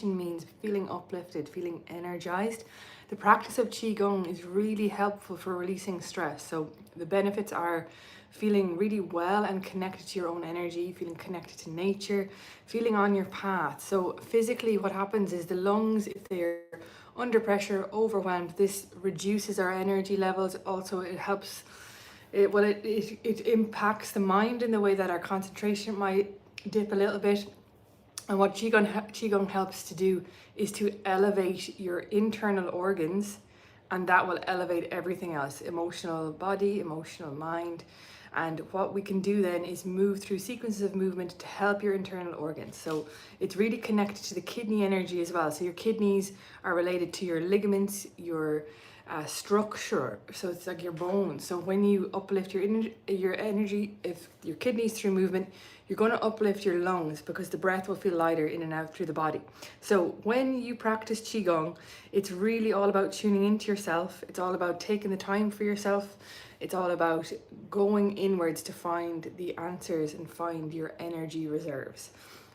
means feeling uplifted, feeling energized. The practice of Qi Gong is really helpful for releasing stress. So the benefits are feeling really well and connected to your own energy, feeling connected to nature, feeling on your path. So physically what happens is the lungs, if they're under pressure, overwhelmed, this reduces our energy levels. Also it helps, it impacts the mind in the way that our concentration might dip a little bit. And what Qigong helps to do is to elevate your internal organs, and that will elevate everything else, emotional body, emotional mind. And what we can do then is move through sequences of movement to help your internal organs. So it's really connected to the kidney energy as well. So your kidneys are related to your ligaments, your structure. So it's like your bones. So when you uplift your energy, if your kidneys through movement, you're going to uplift your lungs because the breath will feel lighter in and out through the body. So when you practice Qigong, it's really all about tuning into yourself. It's all about taking the time for yourself. It's all about going inwards to find the answers and find your energy reserves.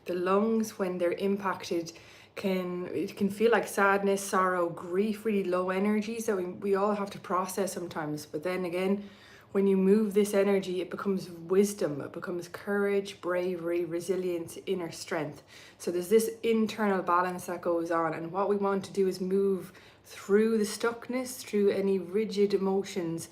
The lungs, when they're impacted, it can feel like sadness, sorrow, grief, really low energies that we all have to process sometimes. But then again, when you move this energy, it becomes wisdom, it becomes courage, bravery, resilience, inner strength. So there's this internal balance that goes on, and what we want to do is move through the stuckness, through any rigid emotions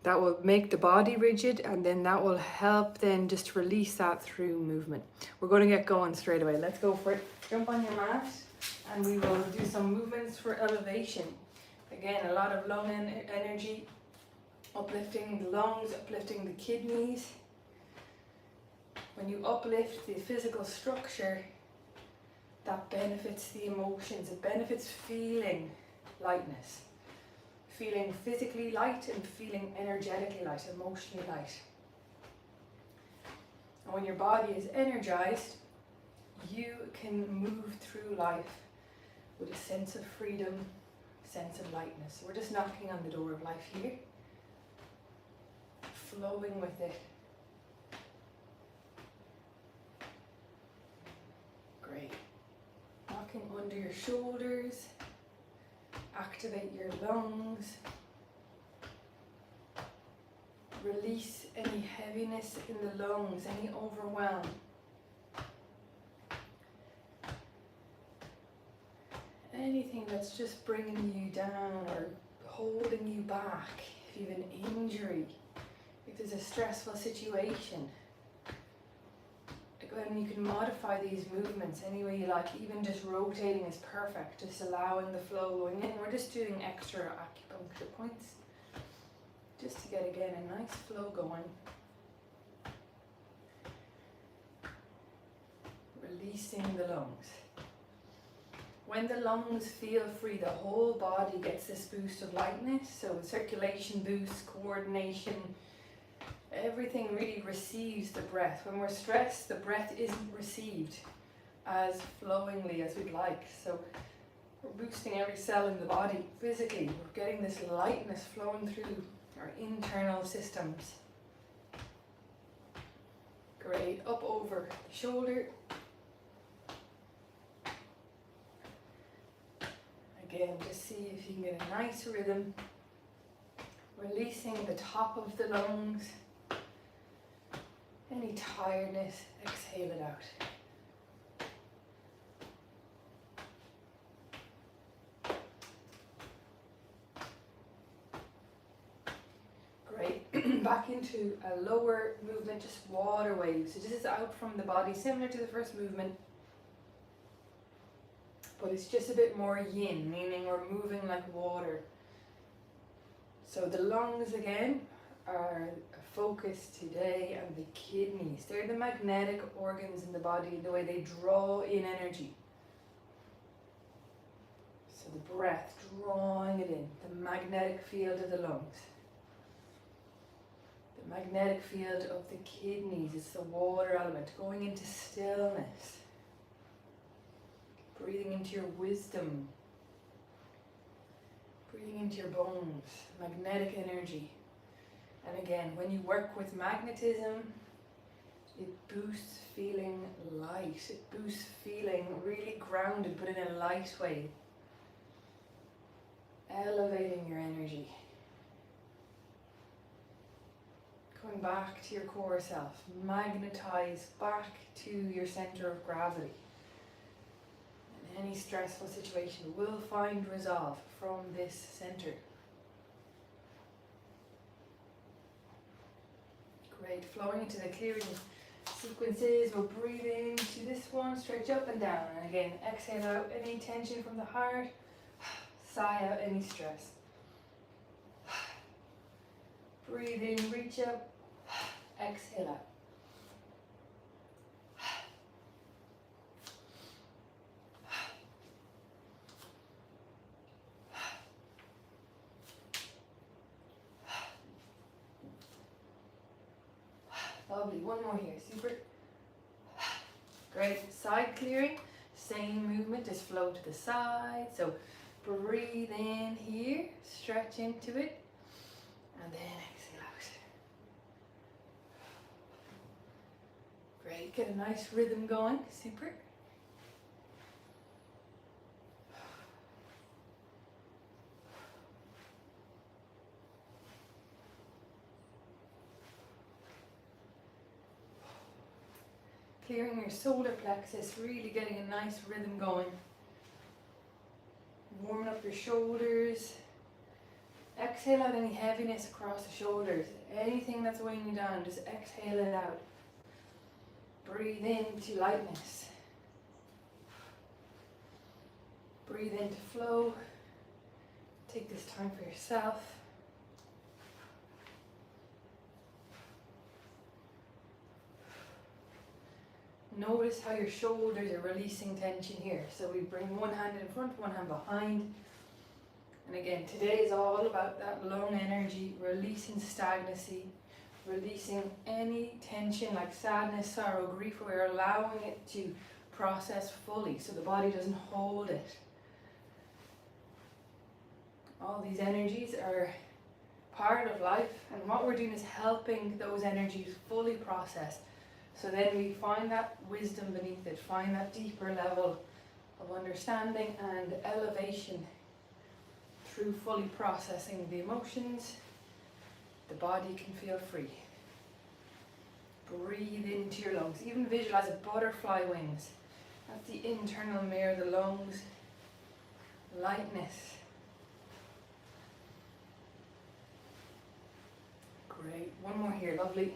that will make the body rigid, and then that will help then just release that through movement. We're going to get going straight away. Let's go for it. Jump on your mat and we will do some movements for elevation. Again, a lot of lung energy, uplifting the lungs, uplifting the kidneys. When you uplift the physical structure, that benefits the emotions. It benefits feeling lightness, feeling physically light and feeling energetically light, emotionally light. And when your body is energized, you can move through life with a sense of freedom, sense of lightness. We're just knocking on the door of life here, flowing with it. Great. Knocking under your shoulders, activate your lungs, release any heaviness in the lungs, any overwhelm. Anything that's just bringing you down or holding you back, if you have an injury, if there's a stressful situation. And you can modify these movements any way you like. Even just rotating is perfect, just allowing the flow going in. We're just doing extra acupuncture points just to get, again, a nice flow going. Releasing the lungs. When the lungs feel free, the whole body gets this boost of lightness. So circulation boosts, coordination, everything really receives the breath. When we're stressed, the breath isn't received as flowingly as we'd like. So we're boosting every cell in the body physically. We're getting this lightness flowing through our internal systems. Great. Up over the shoulder. Again, just see if you can get a nice rhythm. Releasing the top of the lungs. Any tiredness, exhale it out. Great. Back into a lower movement, just water waves. So this is out from the body, similar to the first movement, but it's just a bit more yin, meaning we're moving like water. So the lungs again are a focus today, and the kidneys. They're the magnetic organs in the body, the way they draw in energy. So the breath, drawing it in, the magnetic field of the lungs. The magnetic field of the kidneys, it's the water element, going into stillness. Breathing into your wisdom. Breathing into your bones, magnetic energy. And again, when you work with magnetism, It boosts feeling light. It boosts feeling really grounded, but in a light way. Elevating your energy. Going back to your core self. Magnetize back to your center of gravity. And any stressful situation will find resolve from this center. Great. Flowing into the clearing sequences. We'll breathe into this one. Stretch up and down. And again, exhale out any tension from the heart. Sigh out any stress. Breathe in, reach up. Exhale out. Lovely. One more here. Super. Great. Side clearing. Same movement. Just flow to the side. So breathe in here. Stretch into it. And then exhale out. Great. Get a nice rhythm going. Super. Clearing your solar plexus, really getting a nice rhythm going. Warming up your shoulders. Exhale out any heaviness across the shoulders. Anything that's weighing you down, just exhale it out. Breathe into lightness. Breathe into flow. Take this time for yourself. Notice how your shoulders are releasing tension here. So we bring one hand in front, one hand behind. And again, today is all about that lung energy, releasing stagnancy, releasing any tension like sadness, sorrow, grief. We're allowing it to process fully so the body doesn't hold it. All these energies are part of life, and what we're doing is helping those energies fully process. So then we find that wisdom beneath it, find that deeper level of understanding and elevation through fully processing the emotions. The body can feel free. Breathe into your lungs. Even visualize a butterfly wings. That's the internal mirror, the lungs. Lightness. Great. One more here. Lovely.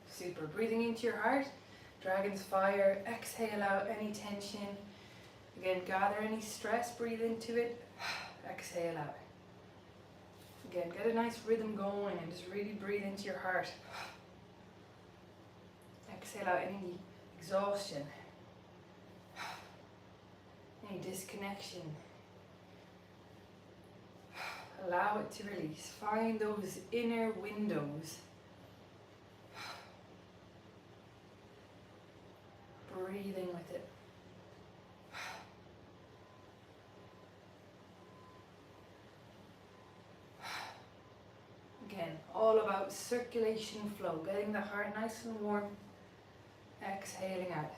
Super. Breathing into your heart. Dragon's fire. Exhale out any tension. Again, gather any stress. Breathe into it. Exhale out. Again, get a nice rhythm going and just really breathe into your heart. Exhale out any exhaustion. Any disconnection. Allow it to release. Find those inner windows. Breathing with it. Again, all about circulation flow, getting the heart nice and warm. Exhaling out.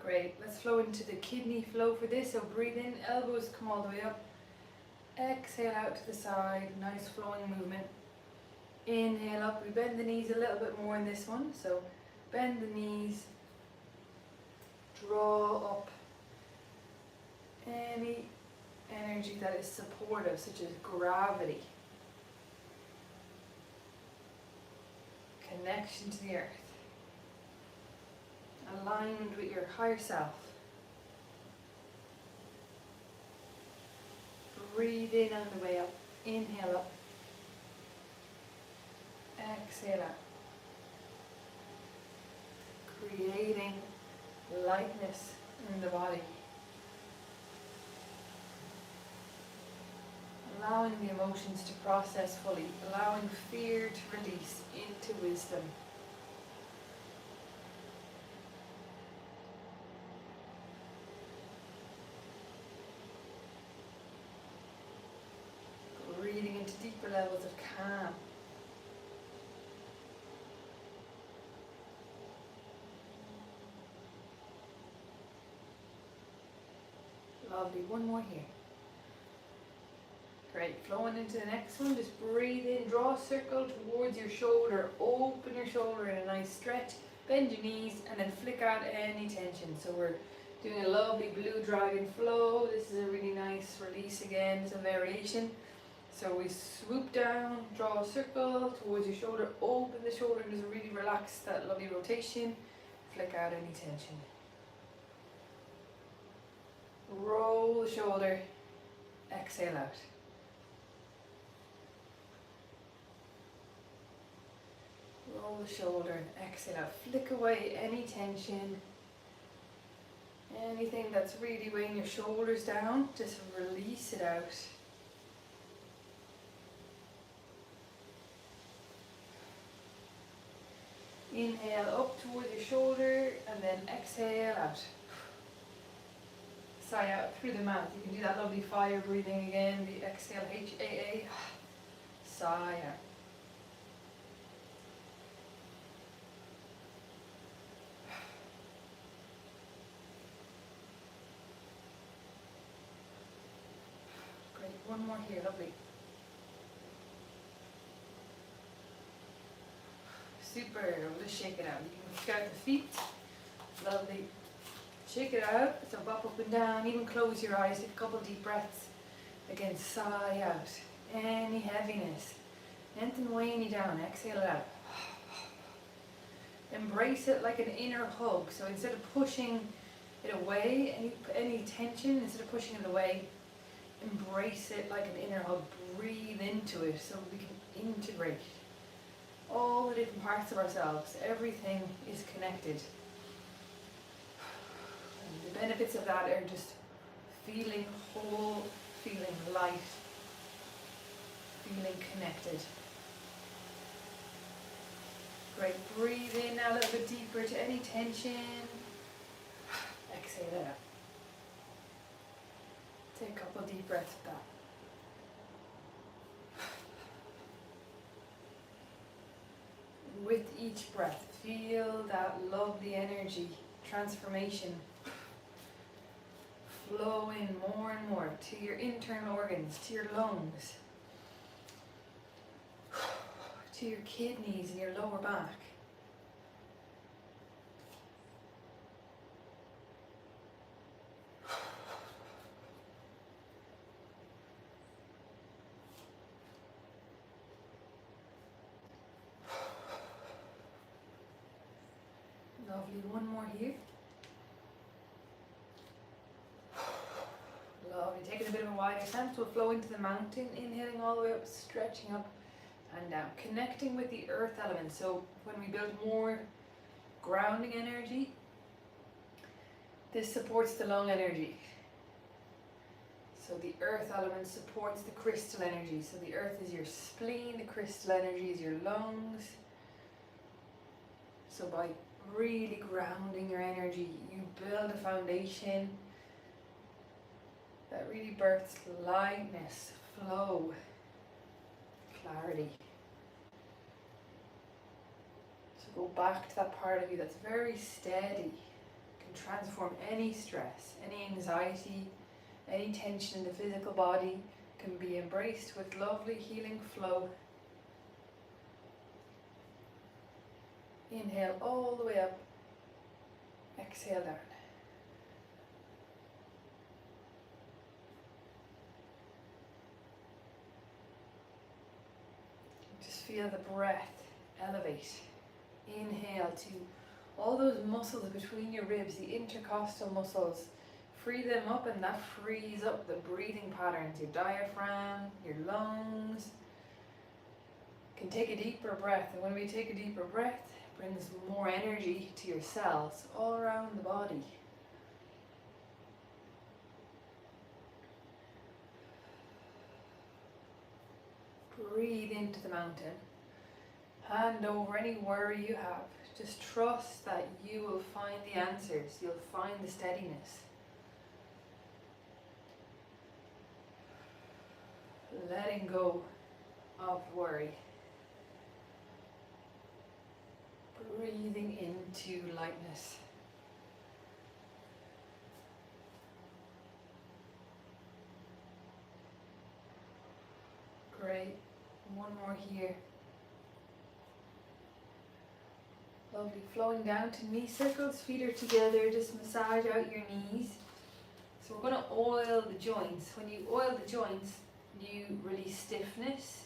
Great, let's flow into the kidney flow for this. So breathe in, elbows come all the way up. Exhale out to the side, nice flowing movement. Inhale up, we bend the knees a little bit more in this one. So bend the knees, draw up any energy that is supportive, such as gravity. Connection to the earth. Aligned with your higher self. Breathe in on the way up. Inhale up. Exhale out. Creating lightness in the body. Allowing the emotions to process fully. Allowing fear to release into wisdom. calm. Lovely, one more here. Great, flowing into the next one, just breathe in, draw a circle towards your shoulder, open your shoulder in a nice stretch, bend your knees, and then flick out any tension. So we're doing a lovely blue dragon flow. This is a really nice release again, it's a variation. So we swoop down, draw a circle towards your shoulder, open the shoulder, and just really relax that lovely rotation, flick out any tension. Roll the shoulder, exhale out. Roll the shoulder and exhale out. Flick away any tension. Anything that's really weighing your shoulders down, just release it out. Inhale up towards your shoulder and then exhale out. Sigh out through the mouth. You can do that lovely fire breathing again, the exhale, H-A-A. Sigh out. Great, one more here, lovely. Super, we'll just shake it out. You can kick out the feet, lovely. Shake it out, so bop up and down, even close your eyes, take a couple deep breaths. Again, sigh out any heaviness, anything weighing you down, exhale it out. Embrace it like an inner hug, so instead of pushing it away, any tension, instead of pushing it away, embrace it like an inner hug, breathe into it so we can integrate all the different parts of ourselves. Everything is connected. The benefits of that are just feeling whole, feeling light, feeling connected. Great, breathe in now a little bit deeper to any tension. Exhale it out. Take a couple deep breaths of that. With each breath, feel that lovely energy, transformation flow in more and more to your internal organs, to your lungs, to your kidneys and your lower back. Lovely, one more here. Lovely, taking a bit of a wider stance, we'll flow into the mountain, inhaling all the way up, stretching up and down, connecting with the earth element. So when we build more grounding energy, this supports the lung energy. So the earth element supports the crystal energy. So the earth is your spleen, the crystal energy is your lungs. So by really grounding your energy, you build a foundation that really births lightness, flow, clarity. So go back to that part of you that's very steady, can transform any stress, any anxiety, any tension in the physical body, can be embraced with lovely healing flow. Inhale all the way up, exhale down. Just feel the breath elevate. Inhale to all those muscles between your ribs, the intercostal muscles. Free them up, and that frees up the breathing patterns, your diaphragm, your lungs. You can take a deeper breath, and when we take a deeper breath, it brings more energy to your cells all around the body. Breathe into the mountain. Hand over any worry you have. Just trust that you will find the answers. You'll find the steadiness. Letting go of worry. breathing into lightness. Great. One more here. Lovely. Flowing down to knee circles, feet are together, just massage out your knees. So we're going to oil the joints. When you oil the joints, you release stiffness.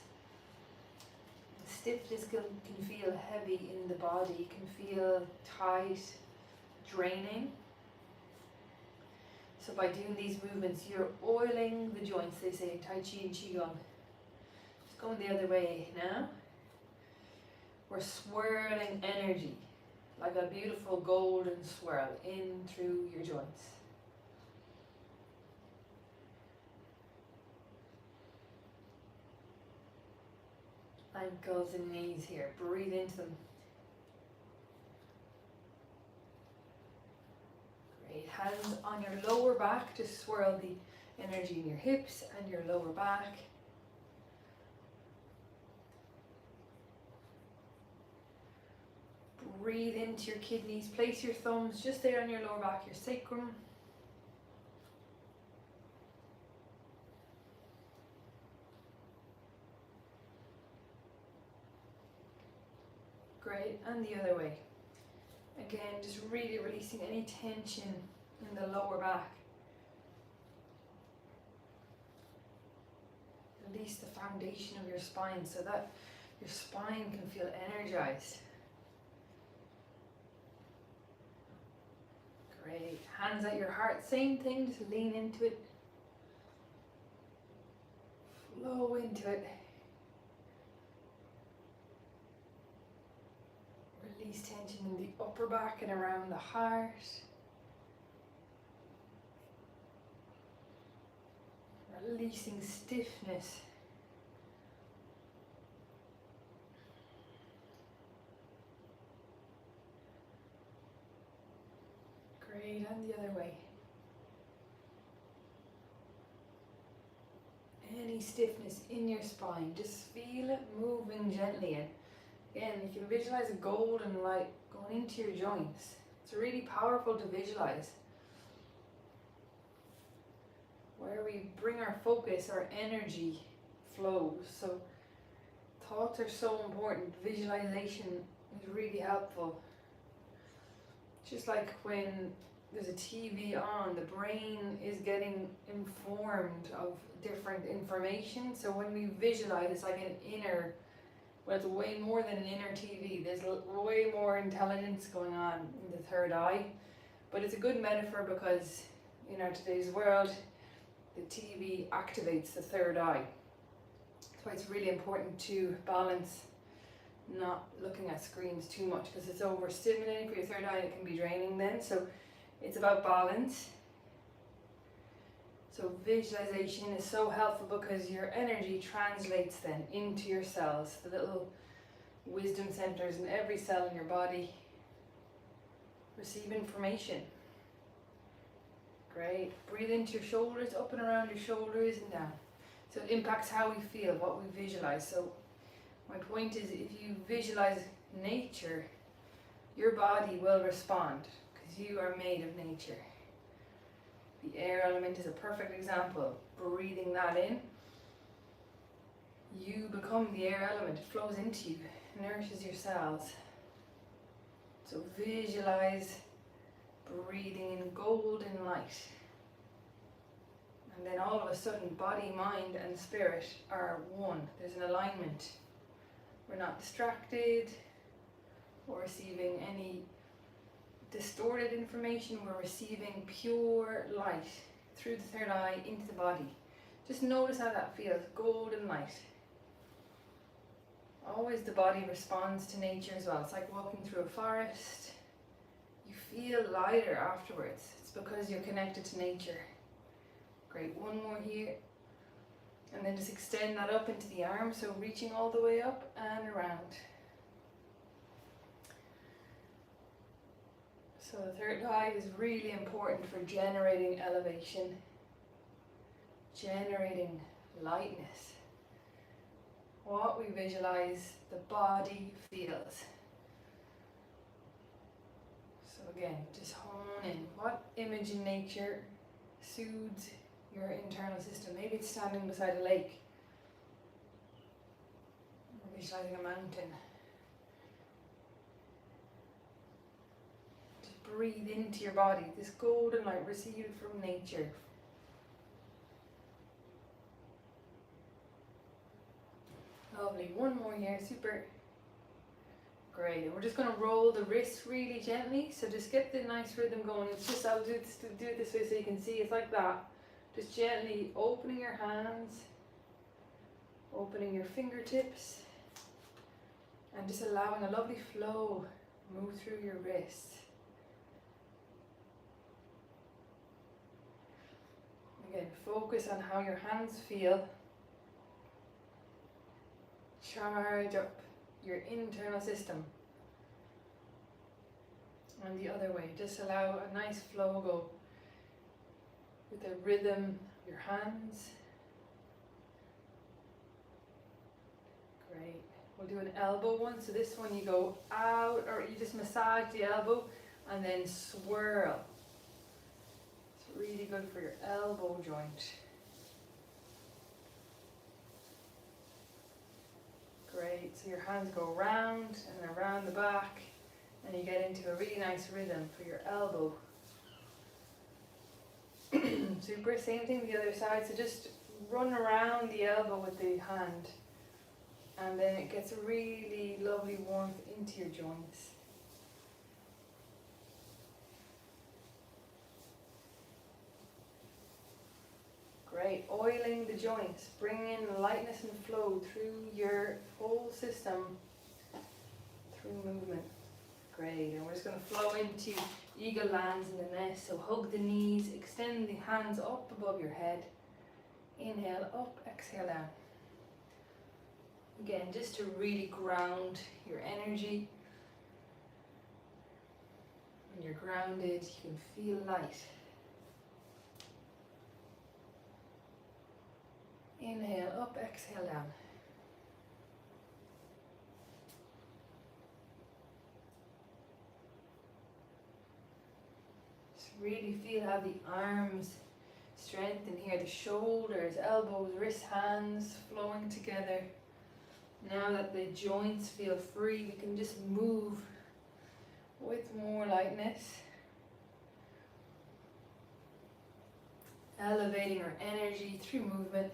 Stiffness can feel heavy in the body, can feel tight, draining. So by doing these movements, you're oiling the joints, they say in Tai Chi and Qi Gong. Just going the other way now. We're swirling energy, like a beautiful golden swirl in through your joints. Ankles and knees here, breathe into them. Great, hands on your lower back to swirl the energy in your hips and your lower back. Breathe into your kidneys, place your thumbs just there on your lower back, your sacrum. Great, and the other way. Again, just really releasing any tension in the lower back. Release the foundation of your spine so that your spine can feel energized. Great, hands at your heart, same thing, just lean into it. Flow into it. Release tension in the upper back and around the heart. Releasing stiffness. Great, and the other way. Any stiffness in your spine, just feel it moving gently in. Again, you can visualize a golden light going into your joints. It's really powerful to visualize. Where we bring our focus, our energy flows. So thoughts are so important. Visualization is really helpful. Just like when there's a TV on, the brain is getting informed of different information. So when we visualize, it's like an inner, well, it's way more than an inner TV. There's way more intelligence going on in the third eye. But it's a good metaphor because in our today's world, the TV activates the third eye. That's why it's really important to balance not looking at screens too much, because it's overstimulating for your third eye and it can be draining then. So it's about balance. So visualization is so helpful because your energy translates then into your cells, the little wisdom centers in every cell in your body receive information. Great. Breathe into your shoulders, up and around your shoulders and down. So it impacts how we feel, what we visualize. So my point is, if you visualize nature, your body will respond because you are made of nature. The air element is a perfect example. Breathing that in, you become the air element. It flows into you, nourishes your cells. So visualize breathing in golden light. And then all of a sudden, body, mind and spirit are one. There's an alignment. We're not distracted or receiving any distorted information. We're receiving pure light through the third eye into the body. Just notice how that feels, golden light. Always the body responds to nature as well. It's like walking through a forest. You feel lighter afterwards. It's because you're connected to nature. Great, one more here. And then just extend that up into the arm, so reaching all the way up and around. So the third eye is really important for generating elevation, generating lightness. What we visualize, the body feels. again, just hone in. What image in nature soothes your internal system? Maybe it's standing beside a lake, or visualizing a mountain. Just breathe into your body, this golden light, receive it from nature. Lovely, one more here, super. Great, and we're just going to roll the wrists really gently, so just get the nice rhythm going. It's just, I'll do it this way so you can see, it's like that. Just gently opening your hands, opening your fingertips, and just allowing a lovely flow move through your wrists. Again, focus on how your hands feel. Charge up your internal system. And the other way, just allow a nice flow go with the rhythm of your hands. Great. We'll do an elbow one. So this one you go out, or you just massage the elbow and then swirl. It's really good for your elbow joint. Great, so your hands go round and around the back, and you get into a really nice rhythm for your elbow. Super, same thing the other side, so just run around the elbow with the hand, and then it gets a really lovely warmth into your joints. Great, oiling the joints, bring in lightness and flow through your whole system, through movement. Great, and we're just going to flow into eagle lands in the nest, so hug the knees, extend the hands up above your head. Inhale up, exhale down. Again, just to really ground your energy. When you're grounded, you can feel light. Inhale up, exhale down. Just really feel how the arms strengthen here, the shoulders, elbows, wrists, hands flowing together. Now that the joints feel free, we can just move with more lightness. Elevating our energy through movement.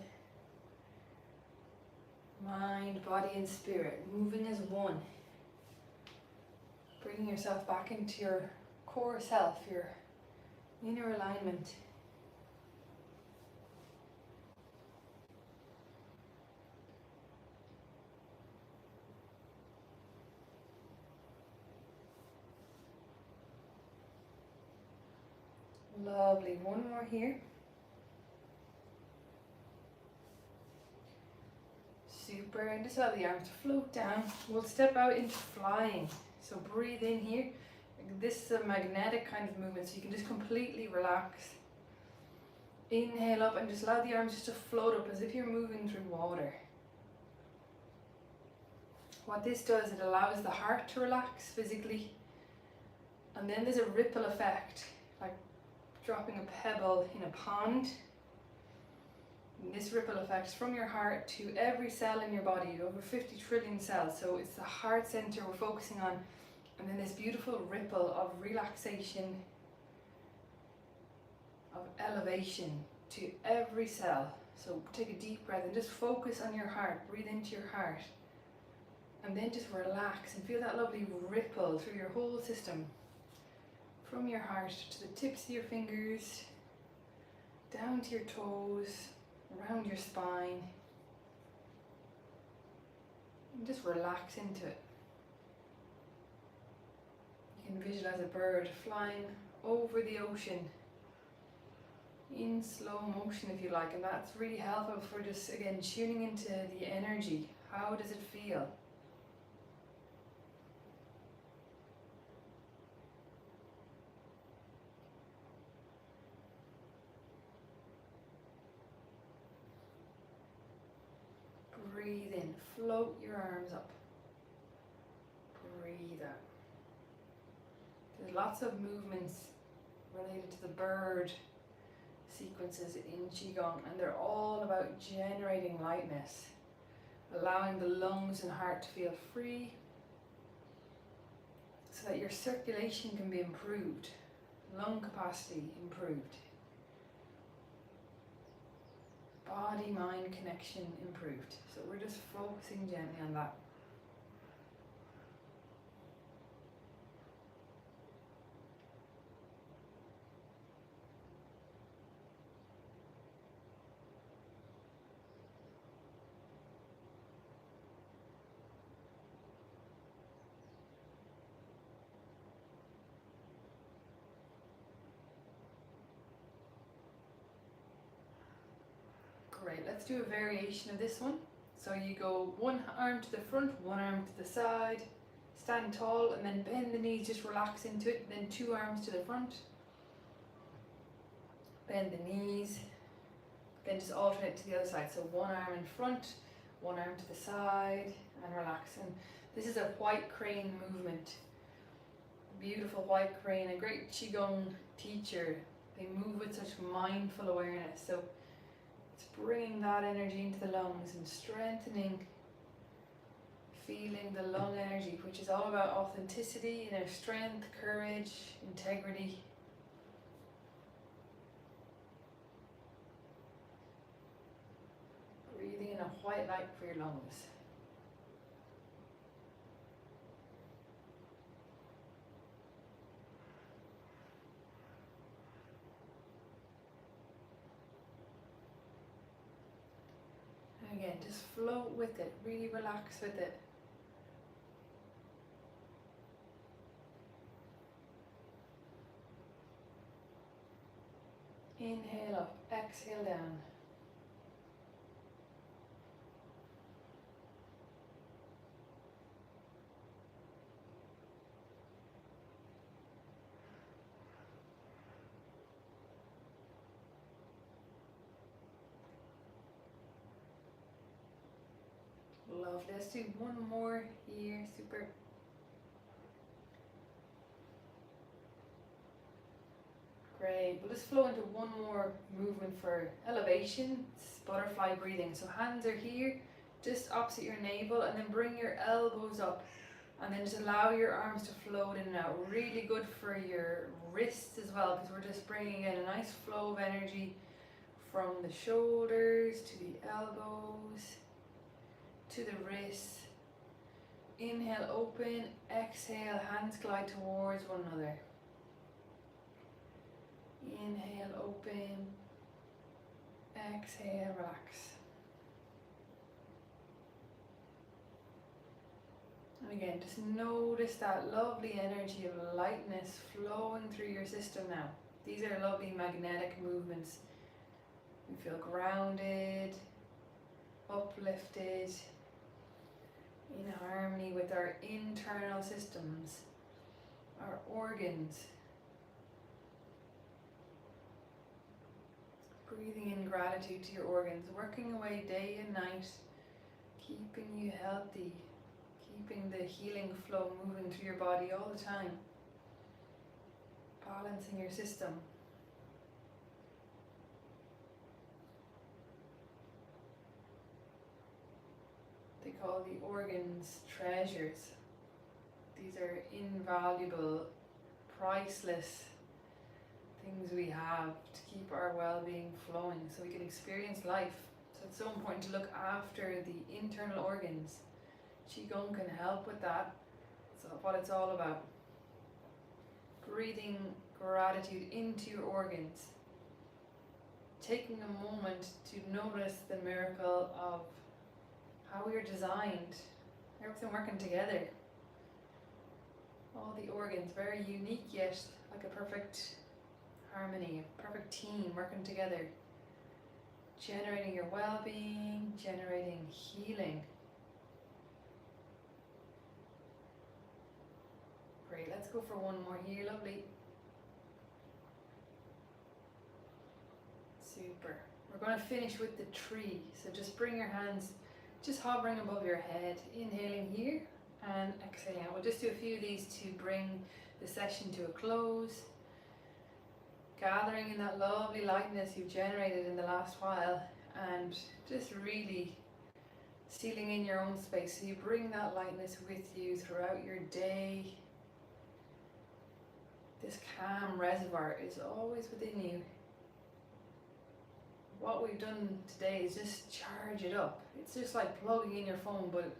Mind, body and spirit, moving as one. Bringing yourself back into your core self, your inner alignment. Lovely, one more here. Super, and just allow the arms to float down. We'll step out into flying. So breathe in here. This is a magnetic kind of movement, so you can just completely relax. Inhale up and just allow the arms just to float up as if you're moving through water. What this does, it allows the heart to relax physically. And then there's a ripple effect, like dropping a pebble in a pond. And this ripple effect from your heart to every cell in your body, over 50 trillion cells. So it's the heart center we're focusing on. And then this beautiful ripple of relaxation, of elevation to every cell. So take a deep breath and just focus on your heart. Breathe into your heart. And then just relax and feel that lovely ripple through your whole system. From your heart to the tips of your fingers, down to your toes, around your spine. And just relax into it. You can visualize a bird flying over the ocean in slow motion if you like, and that's really helpful for just again tuning into the energy. How does it feel? Breathe in, float your arms up. Breathe out. Just lots of movements related to the bird sequences in Qi Gong, and they're all about generating lightness, allowing the lungs and heart to feel free so that your circulation can be improved, lung capacity improved, body-mind connection improved. So we're just focusing gently on that. Great, let's do a variation of this one. So you go one arm to the front, one arm to the side, stand tall, and then bend the knees, just relax into it. Then two arms to the front, bend the knees, then just alternate to the other side. So one arm in front, one arm to the side, and relax. And this is a white crane movement. Beautiful white crane, a great Qigong teacher. They move with such mindful awareness. So it's bringing that energy into the lungs and strengthening, feeling the lung energy, which is all about authenticity, inner strength, courage, integrity. Breathing in a white light for your lungs. And again, just float with it, really relax with it. Inhale up, exhale down. Lovely. Let's do one more here. Super. Great. We'll just flow into one more movement for elevation. It's butterfly breathing. So hands are here, just opposite your navel, and then bring your elbows up. And then just allow your arms to float in and out. Really good for your wrists as well, because we're just bringing in a nice flow of energy from the shoulders to the elbows, to the wrists. Inhale, open, exhale, hands glide towards one another. Inhale, open, exhale, relax. And again, just notice that lovely energy of lightness flowing through your system now. These are lovely magnetic movements. We feel grounded, uplifted, in harmony with our internal systems, our organs. Breathing in gratitude to your organs, working away day and night, keeping you healthy, keeping the healing flow moving through your body all the time, balancing your system. They call the organs treasures. These are invaluable, priceless things we have to keep our well-being flowing so we can experience life. So it's so important to look after the internal organs. Qigong can help with that. That's what it's all about. Breathing gratitude into your organs. Taking a moment to notice the miracle of how we are designed. Everything working together. All the organs, very unique yet like a perfect harmony, a perfect team working together. Generating your well-being, generating healing. Great, let's go for one more here, lovely. Super. We're going to finish with the tree. So just bring your hands just hovering above your head, inhaling here and exhaling. We'll just do a few of these to bring the session to a close, gathering in that lovely lightness you've generated in the last while, and just really sealing in your own space. So you bring that lightness with you throughout your day. This calm reservoir is always within you. What we've done today is just charge it up. It's just like plugging in your phone, but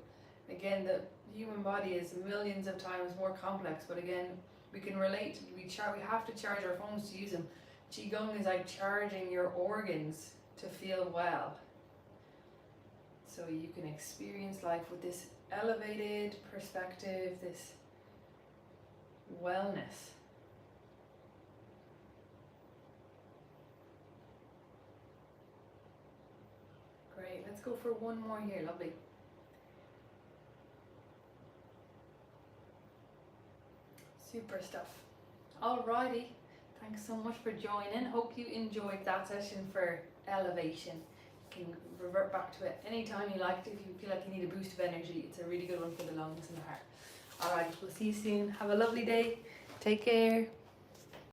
again, the human body is millions of times more complex, but again, we can relate. We have to charge our phones to use them. Qi Gong is like charging your organs to feel well. So you can experience life with this elevated perspective, this wellness. Great, let's go for one more here, lovely. Super stuff. Alrighty, thanks so much for joining. Hope you enjoyed that session for elevation. You can revert back to it anytime you like. If you feel like you need a boost of energy, it's a really good one for the lungs and the heart. Alright, we'll see you soon. Have a lovely day. Take care.